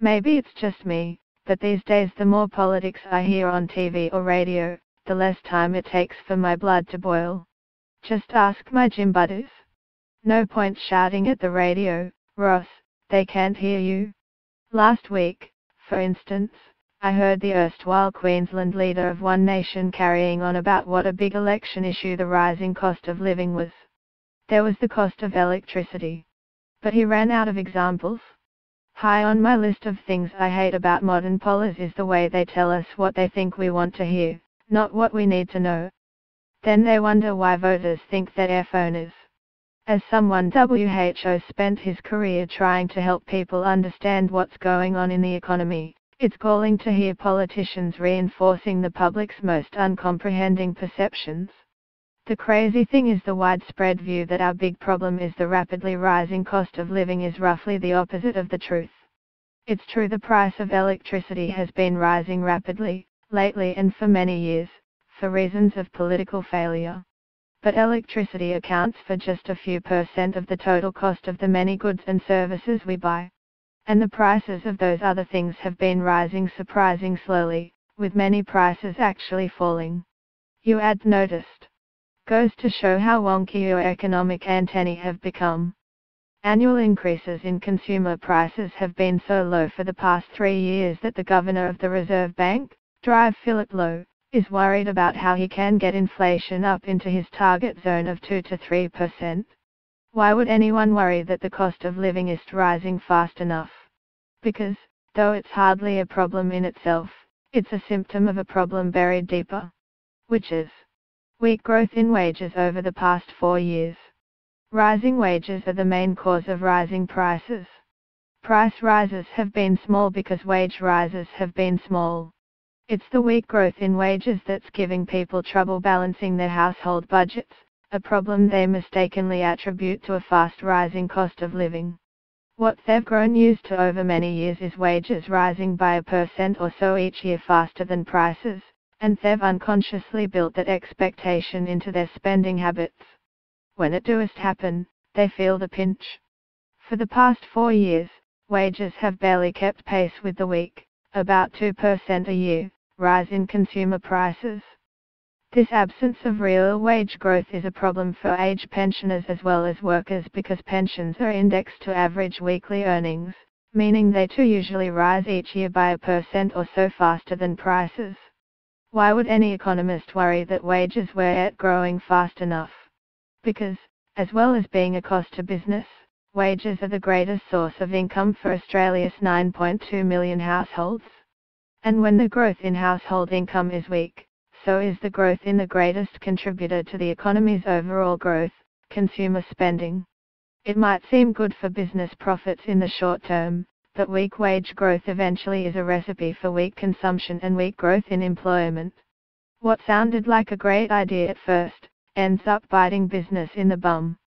Maybe it's just me, but these days the more politics I hear on TV or radio, the less time it takes for my blood to boil. Just ask my gym buddies. No point shouting at the radio, Ross, they can't hear you. Last week, for instance, I heard the erstwhile Queensland leader of One Nation carrying on about what a big election issue the rising cost of living was. There was the cost of electricity. But he ran out of examples. High on my list of things I hate about modern pollers is the way they tell us what they think we want to hear, not what we need to know. Then they wonder why voters think that they're phoners. As someone WHO spent his career trying to help people understand what's going on in the economy, it's galling to hear politicians reinforcing the public's most uncomprehending perceptions. The crazy thing is the widespread view that our big problem is the rapidly rising cost of living is roughly the opposite of the truth. It's true the price of electricity has been rising rapidly, lately and for many years, for reasons of political failure. But electricity accounts for just a few % of the total cost of the many goods and services we buy. And the prices of those other things have been rising surprisingly slowly, with many prices actually falling. You had noticed. Goes to show how wonky your economic antennae have become. Annual increases in consumer prices have been so low for the past 3 years that the governor of the Reserve Bank, Philip Lowe, is worried about how he can get inflation up into his target zone of 2 to 3%. Why would anyone worry that the cost of living is rising fast enough? Because, though it's hardly a problem in itself, it's a symptom of a problem buried deeper. Which is weak growth in wages over the past 4 years. Rising wages are the main cause of rising prices. Price rises have been small because wage rises have been small. It's the weak growth in wages that's giving people trouble balancing their household budgets, a problem they mistakenly attribute to a fast rising cost of living. What they've grown used to over many years is wages rising by 1% or so each year faster than prices, and they've unconsciously built that expectation into their spending habits. When it does happen, they feel the pinch. For the past 4 years, wages have barely kept pace with the weak, about 2% a year, rise in consumer prices. This absence of real wage growth is a problem for age pensioners as well as workers because pensions are indexed to average weekly earnings, meaning they too usually rise each year by 1% or so faster than prices. Why would any economist worry that wages weren't growing fast enough? Because, as well as being a cost to business, wages are the greatest source of income for Australia's 9.2 million households. And when the growth in household income is weak, so is the growth in the greatest contributor to the economy's overall growth, consumer spending. It might seem good for business profits in the short term, but weak wage growth eventually is a recipe for weak consumption and weak growth in employment. What sounded like a great idea at first, ends up biting business in the bum.